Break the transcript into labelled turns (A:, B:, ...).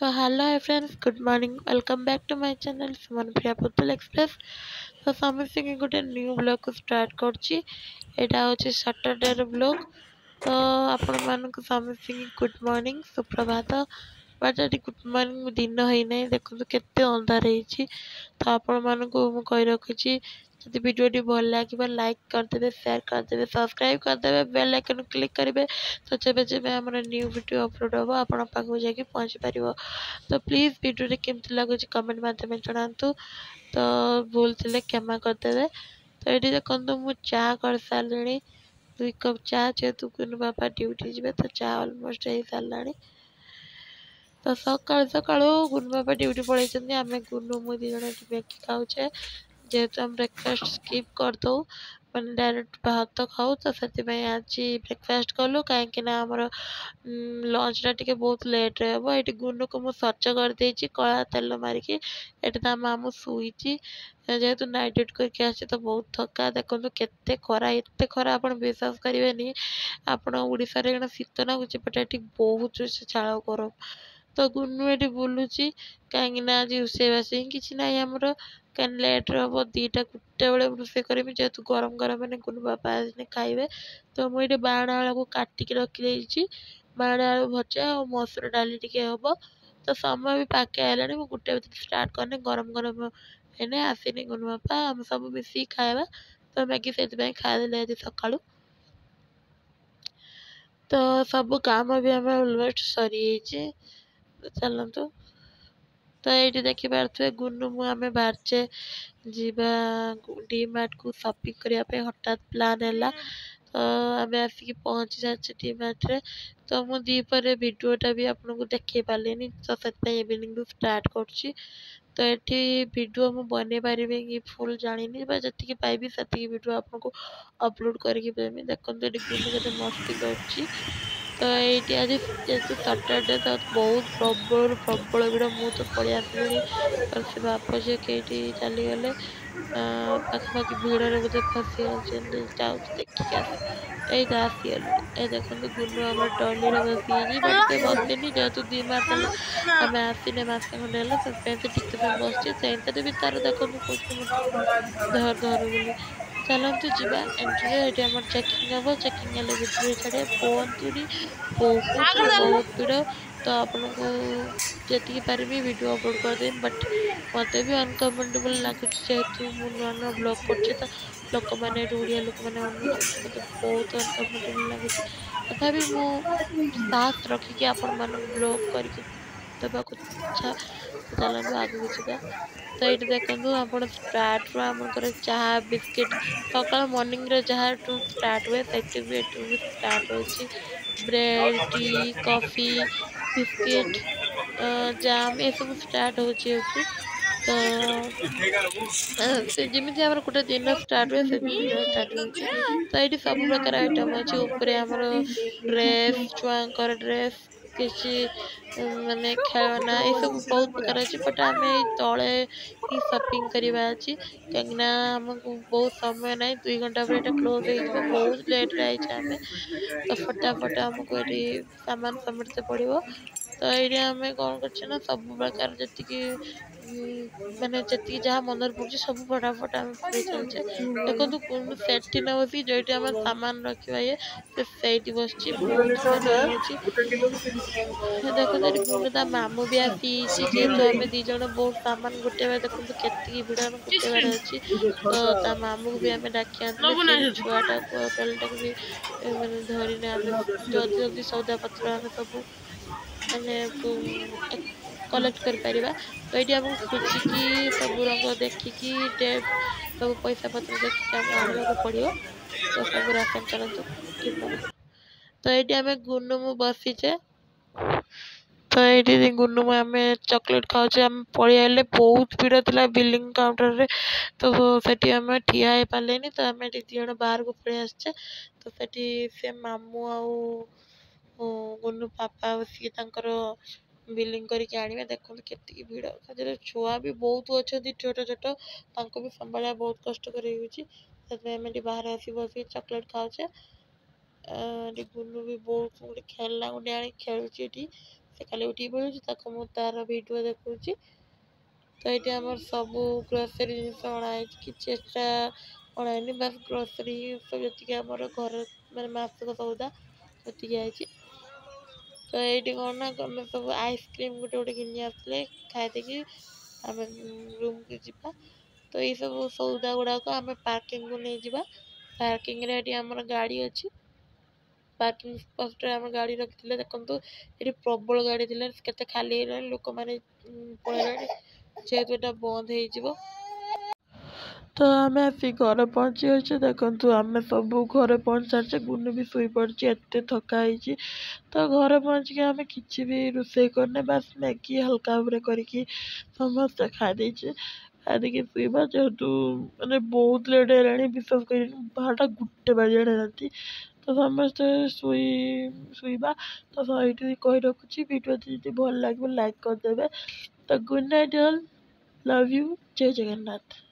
A: So hello hi friends, good morning. Welcome back to my channel Suman Priya Putul Express. ତ ସମସ୍ତଙ୍କୁ ଗୋଟେ new ବ୍ଲଗକୁ start କରୁଛି। ଏଇଟା ହେଉଛି ସଟରଡେର ବ୍ଲଗ। ତ ଆପଣମାନଙ୍କୁ ସମସ୍ତଙ୍କୁ ଗୁଡ୍ ମର୍ଣ୍ଣିଂ, ସୁପ୍ରଭାତ। ବଟ୍ ଏଠି ଗୁଡ୍ ମର୍ଣ୍ଣିଂ ଦିନ ହେଇନାହିଁ, ଦେଖନ୍ତୁ କେତେ ଅନ୍ଧାର ହେଇଛି। ତ ଆପଣମାନଙ୍କୁ ମୁଁ କହି ରଖୁଛି, ଯଦି ଭିଡ଼ିଓଟି ଭଲ ଲାଗିବ ଲାଇକ୍ କରିଦେବେ, ସେୟାର କରିଦେବେ, ସବସ୍କ୍ରାଇବ୍ କରିଦେବେ, ବେଲ୍ ଆଇକନ୍ କ୍ଲିକ୍ କରିବେ। ତ ଯେବେ ଯେବେ ଆମର ନ୍ୟୁ ଭିଡ଼ିଓ ଅପଲୋଡ଼ ହେବ ଆପଣଙ୍କ ପାଖକୁ ଯାଇକି ପହଞ୍ଚି ପାରିବ। ତ ପ୍ଲିଜ୍ ଭିଡ଼ିଓଟି କେମିତି ଲାଗୁଛି କମେଣ୍ଟ ମାଧ୍ୟମରେ ଜଣାନ୍ତୁ। ତ ଭୁଲ ଥିଲେ କ୍ଷମା କରିଦେବେ। ତ ଏଠି ଦେଖନ୍ତୁ ମୁଁ ଚା କରିସାରିଲିଣି, 2 କପ୍ ଚା, ଯେହେତୁ କୁନୁ ବାପା ଡ୍ୟୁଟି ଯିବେ ତ ଚା ଅଲମୋଷ୍ଟ ହେଇସାରିଲାଣି। ତ ସକାଳୁ ସକାଳୁ ଗୁନୁ ବାପା ଡ୍ୟୁଟି ପଳେଇଛନ୍ତି, ଆମେ ଗୁନୁ ମୁଁ 2 ଜଣ ଏଠି ମ୍ୟାଗି ଖାଉଛେ। ଯେହେତୁ ଆମେ ବ୍ରେକଫାଷ୍ଟ ସ୍କିପ୍ କରିଦେଉ, ମାନେ ଡାଇରେକ୍ଟ ଭାତ ଖାଉ, ତ ସେଥିପାଇଁ ଆଜି ବ୍ରେକଫାଷ୍ଟ କଲୁ। କାହିଁକି ନା ଆମର ଲଞ୍ଚଟା ଟିକେ ବହୁତ ଲେଟ୍ରେ ହେବ। ଏଠି ଗୁନୁକୁ ମୁଁ ସଜ କରିଦେଇଛି କଳା ତେଲ ମାରିକି। ଏଠି ତା ମାମୁଁ ଶୋଇଛି, ଯେହେତୁ ନାଇଟ୍ ଡ୍ୟୁଟି କରିକି ଆସିଛି ତ ବହୁତ ଥକା। ଦେଖନ୍ତୁ କେତେ ଖରା, ଏତେ ଖରା ଆପଣ ବିଶ୍ୱାସ କରିବେନି। ଆପଣ ଓଡ଼ିଶାରେ ଏଇନା ଶୀତ ଲାଗୁଛି, ବଟ୍ ଏଠି ବହୁତ ଜୋରସେ ଝାଳ ଗରମ। ତ ଗୁନୁ ଏଠି ବୁଲୁଛି, କାହିଁକି ନା ଆଜି ରୋଷେଇବାସ ହିଁ କିଛି ନାହିଁ ଆମର। କାହିଁକି ଲେଟ୍ରେ ହେବ, 2ଟା 1ଟା ବେଳେ ରୋଷେଇ କରିବି, ଯେହେତୁ ଗରମ ଗରମ ମାନେ ଗୁନୁ ବାପା ଆସିଲେ ଖାଇବେ। ତ ମୁଁ ଏଠି ବାହାଣ ଆଳୁକୁ କାଟିକି ରଖିଦେଇଛି। ବାହାଣ ଆଳୁ ଭଜା ଆଉ ମସୁର ଡାଲି ଟିକେ ହବ। ତ ସମୟ ବି ପାଖେଇ ଆଇଲାଣି, ମୁଁ 1ଟା ଭିତରେ ଷ୍ଟାର୍ଟ କରିନି। ଗରମ ଗରମ ହେଲେ ଆସିନି ଗୁନୁ ବାପା, ଆମେ ସବୁ ମିଶିକି ଖାଇବା। ତ ମ୍ୟାଗି ସେଥିପାଇଁ ଖାଇଦେଲେ ଆଜି ସକାଳୁ। ତ ସବୁ କାମ ବି ଆମର ଅଲମୋଷ୍ଟ ସରିଯାଇଛି। ଚାଲନ୍ତୁ। ତ ଏଇଠି ଦେଖିପାରୁଥିବେ ଗୁନୁ ମୁଁ ଆମେ ବାହାରିଛେ ଯିବା ଡିମାର୍ଟକୁ ସପିଂ କରିବା ପାଇଁ। ହଠାତ୍ ପ୍ଲାନ୍ ହେଲା, ତ ଆମେ ଆସିକି ପହଞ୍ଚି ସାରିଛେ ଡିମାର୍ଟରେ। ତ ମୁଁ ଦ୍ୱିପହରେ ଭିଡ଼ିଓଟା ବି ଆପଣଙ୍କୁ ଦେଖେଇ ପାରିଲିନି, ତ ସେଥିପାଇଁ ଇଭିନିଂରୁ ଷ୍ଟାର୍ଟ କରୁଛି। ତ ଏଠି ଭିଡ଼ିଓ ମୁଁ ବନେଇ ପାରିବି କି ଫୁଲ୍ ଜାଣିନି, ବା ଯେତିକି ପାଇବି ସେତିକି ଭିଡ଼ିଓ ଆପଣଙ୍କୁ ଅପଲୋଡ଼ କରିକି ଦେବି। ଦେଖନ୍ତୁ ଏଠି ଗୁନୁ କେତେ ମସ୍ତି କରୁଛି। ତ ଏଇଠି ଆଜି ଯେହେତୁ ସଟରଡେ ତ ବହୁତ ପ୍ରବଳରୁ ପ୍ରବଳ ଭିଡ଼। ମୁଁ ତ ପଳେଇ ଆସିଲିଣି, ତ ସେ ବାପ ଝିଅ କେଇଠି ଚାଲିଗଲେ। ପାଖାପାଖି ଭିଡ଼ରେ ବୋଧେ ଫସି ଯାଇଛନ୍ତି, ଯାଉଛି ଦେଖିକି ଆସେ। ଏଇ ତ ଆସିଗଲେଣି। ଏ ଦେଖନ୍ତୁ ଗୁନୁ ଆମର ଟ୍ରଲିରେ ବସିଯାଇଛି, ବଟ୍ ସେ ବସିନି, ଯେହେତୁ 2 ମାସ ହେଲା ଆମେ ଆସିନେ, ମାସେ ଖଣ୍ଡେ ହେଲା, ସେଥିପାଇଁ ସେ ଟିକେ ସମୟ ବସିଛି। ସେଇଥିରେ ବି ତାର ଦେଖନ୍ତୁ କହୁଛି ମତେ ଧର ଧର ବୋଲି। ଚାଲନ୍ତୁ ଯିବା ଏଣ୍ଟ୍ରିରେ। ଏଠି ଆମର ଚେକିଂ ହବ, ଚେକିଂ ହେଲେ ଭିତରେ ଛାଡ଼ିବେ। କୁହନ୍ତୁନି ବହୁତରୁ ବହୁତ ଭିଡ଼। ତ ଆପଣଙ୍କୁ ଯେତିକି ପାରିବି ଭିଡ଼ିଓ ଅପଲୋଡ଼ କରିଦେବି, ବଟ୍ ମୋତେ ବି ଅନକମ୍ଫର୍ଟେବଲ୍ ଲାଗୁଛି, ଯେହେତୁ ମୁଁ ନୂଆ ନୂଆ ବ୍ଲଗ୍ କରୁଛି। ତ ଲୋକମାନେ ଏଠି ଓଡ଼ିଆ ଲୋକମାନେ ଅନଉଛନ୍ତି, ମୋତେ ବହୁତ ଅନକମ୍ଫର୍ଟେବଲ୍ ଲାଗୁଛି। ତଥାପି ମୁଁ ସାହସ ରଖିକି ଆପଣମାନଙ୍କୁ ବ୍ଲଗ୍ କରିକି ଦେବାକୁ ଇଚ୍ଛା। ତ ଚାଲନ୍ତୁ ଆଗକୁ ଯିବା। ତ ଏଇଠି ଦେଖନ୍ତୁ ଆପଣ ଷ୍ଟାର୍ଟରୁ ଆପଣଙ୍କର ଚାହା ବିସ୍କିଟ୍, ସକାଳ ମର୍ଣ୍ଣିଂରେ ଯାହାଠୁ ଷ୍ଟାର୍ଟ ହୁଏ ସେଠି ବି ଏଠୁ ବି ଷ୍ଟାର୍ଟ ହେଉଛି। ବ୍ରେଡ଼, ଟି, କଫି, ବିସ୍କିଟ୍, ଜାମ୍ ଏସବୁ ଷ୍ଟାର୍ଟ ହେଉଛି ଏଠୁ। ତ ସେ ଯେମିତି ଆମର ଗୋଟେ ଦିନ ଷ୍ଟାର୍ଟ ହୁଏ, ସେମିତି ଦିନ ଷ୍ଟାର୍ଟ ହେଉଛି। ତ ଏଇଠି ସବୁ ପ୍ରକାର ଆଇଟମ୍ ଅଛି। ଉପରେ ଆମର ଡ୍ରେସ୍, ଛୁଆଙ୍କର ଡ୍ରେସ୍, କିଛି ମାନେ ଖେଳନା, ଏସବୁ ବହୁତ ପ୍ରକାର ଅଛି। ବଟ୍ ଆମେ ଏଇ ତଳେ ହିଁ ସପିଂ କରିବା ଅଛି, କାହିଁକିନା ଆମକୁ ବହୁତ ସମୟ ନାହିଁ। 2 ଘଣ୍ଟା ପରେ ଏଇଟା କ୍ଲୋଜ୍ ହେଇଯିବ। ବହୁତ ଲେଟ୍ରେ ଆଇଛେ ଆମେ, ତ ଫଟାଫଟ ଆମକୁ ଏଠି ସାମାନ ସमेଟତେ ପଡ଼ିବ। ତ ଏଇଠି ଆମେ କ'ଣ କରୁଛେ ନା, ସବୁ ପ୍ରକାର ଯେତିକି ମାନେ ଯେତିକି ଯାହା ମନରେ ପଡ଼ୁଛି ସବୁ ଫଟାଫଟ ଆମେ ପୁରେଇ ଚାଲିଛେ। ଦେଖନ୍ତୁ ଗୁନୁ ସେଠି ନ ବସିକି ଯୋଉଠି ଆମେ ସାମାନ ରଖିବା ସେ ସେଇଠି ବସିଛି, ବହୁତ ମାନେ ଇଏ ହେଉଛି। ଦେଖନ୍ତୁ ଏଠି ଗୁନୁ ତା ମାମୁଁ ବି ଆସିଯାଇଛି, ଯେହେତୁ ଆମେ 2 ଜଣ ବହୁତ ସାମାନ ଗୋଟେଇବାର, ଦେଖନ୍ତୁ କେତିକି ଭିଡ଼ ଆମେ ଗୋଟେଇବାର ଅଛି। ତ ତା ମାମୁଁକୁ ବି ଆମେ ଡାକି ଆଣିଥିଲେ, ସେ ବି ଛୁଆଟାକୁ ଆଉ ଟଲିଟାକୁ ବି ମାନେ ଧରିନେ ଆମେ ଜଲ୍ଦି ଜଲ୍ଦି ସଉଦାପତ୍ର ଆମେ ସବୁ ମାନେ କଲେକ୍ଟ କରିପାରିବା। ତ ଏଇଠି ଆମକୁ ଖୋଜିକି ସବୁ ରଙ୍ଗ ଦେଖିକି ସବୁ ପଇସା ପତ୍ର ଦେଖିକି ଆମକୁ ଆଣିବାକୁ ପଡ଼ିବ। ତ ସବୁ ରାସନ ଚାଲନ୍ତୁ ଯିବା। ତ ଏଇଠି ଆମେ ଗୁନୁ ମୁଁ ବସିଛେ। ତ ଏଇଠି ଗୁନୁ ଆମେ ଚକୋଲେଟ୍ ଖାଉଛେ। ଆମେ ପଳେଇ ଆଇଲେ, ବହୁତ ଭିଡ଼ ଥିଲା ବିଲିଂ କାଉଣ୍ଟରରେ। ତ ସେଠି ଆମେ ଠିଆ ହେଇପାରିଲେନି, ତ ଆମେ ଏଠି 2 ଜଣ ବାହାରକୁ ପଳେଇ ଆସିଛେ। ତ ସେଠି ସେ ମାମୁଁ ଆଉ ଗୁନୁ ପାପା ବସିକି ତାଙ୍କର ବିଲିଂ କରିକି ଆଣିବେ। ଦେଖନ୍ତୁ କେତିକି ଭିଡ଼, ସେଥିରେ ଛୁଆ ବି ବହୁତ ଅଛନ୍ତି ଛୋଟ ଛୋଟ, ତାଙ୍କୁ ବି ସମ୍ଭାଳିବା ବହୁତ କଷ୍ଟକର ହେଉଛି। ସେଥିପାଇଁ ଆମେ ଏଠି ବାହାରେ ଆସି ବସିକି ଚକୋଲେଟ୍ ଖାଉଛେ। ଏଠି ଗୁନୁ ବି ବହୁତ ଗୋଟେ ଖେଳନା ଗୋଟେ ଆଣି ଖେଳୁଛି ଏଠି। ସେ କାଲି ଉଠିକି ପଳଉଛି, ତାକୁ ମୁଁ ତାର ଭିଡ଼ିଓ ଦେଖାଉଛି। ତ ଏଇଠି ଆମର ସବୁ ଗ୍ରୋସରୀ ଜିନିଷ ଅଣାହେଇଛି, କିଛି ଏକ୍ସଟ୍ରା ଅଣାହେଇନି, ବାସ୍ ଗ୍ରୋସରୀ ସବୁ ଯେତିକି ଆମର ଘର ମାନେ ମାସକ ସଉଦା ସେତିକି ଆଇଛି। ତ ଏଇଠି କ'ଣ ନା ଆମେ ସବୁ ଆଇସ୍କ୍ରିମ୍ ଗୋଟେ ଗୋଟେ ଘିନି ଆସିଲେ, ଖାଇଦେଇକି ଆମେ ରୁମ୍କୁ ଯିବା। ତ ଏଇସବୁ ସଉଦା ଗୁଡ଼ାକ ଆମେ ପାର୍କିଂକୁ ନେଇଯିବା। ପାର୍କିଂରେ ଏଠି ଆମର ଗାଡ଼ି ଅଛି। ପାର୍କିଂ ସ୍ପଟ୍ରେ ଆମେ ଗାଡ଼ି ରଖିଥିଲେ, ଦେଖନ୍ତୁ ଏଠି ପ୍ରବଳ ଗାଡ଼ି ଥିଲା, କେତେ ଖାଲି ହେଇଗଲାଣି, ଲୋକମାନେ ପଳେଇଲେଣି, ଯେହେତୁ ଏଇଟା ବନ୍ଦ ହେଇଯିବ। ତ ଆମେ ଆସି ଘରେ ପହଞ୍ଚି ଯାଇଛୁ। ଦେଖନ୍ତୁ ଆମେ ସବୁ ଘରେ ପହଞ୍ଚି ସାରିଛେ, ଗୁନୁ ବି ଶୋଇପଡ଼ିଛି, ଏତେ ଥକା ହେଇଛି। ତ ଘରେ ପହଞ୍ଚିକି ଆମେ କିଛି ବି ରୋଷେଇ କରିନେ, ବାସ୍ ମ୍ୟାଗି ହାଲକା ଭାବରେ କରିକି ସମସ୍ତେ ଖାଇ ଦେଇଛେ। ଖାଇଦେଇକି ଶୋଇବା, ଯେହେତୁ ମାନେ ବହୁତ ଲେଟ୍ ହେଲାଣି, ବିଶ୍ୱାସ କରିବେନି 12ଟା 1 ବାଜିଲାଣି ରାତି। ତ ସମସ୍ତେ ଶୋଇବା। ତ ଏଇଠି କହି ରଖୁଛି, ଭିଡ଼ିଓ ଯଦି ଭଲ ଲାଗିବ ଲାଇକ୍ କରିଦେବେ। ତ good night all, love you, ଜୟ ଜଗନ୍ନାଥ।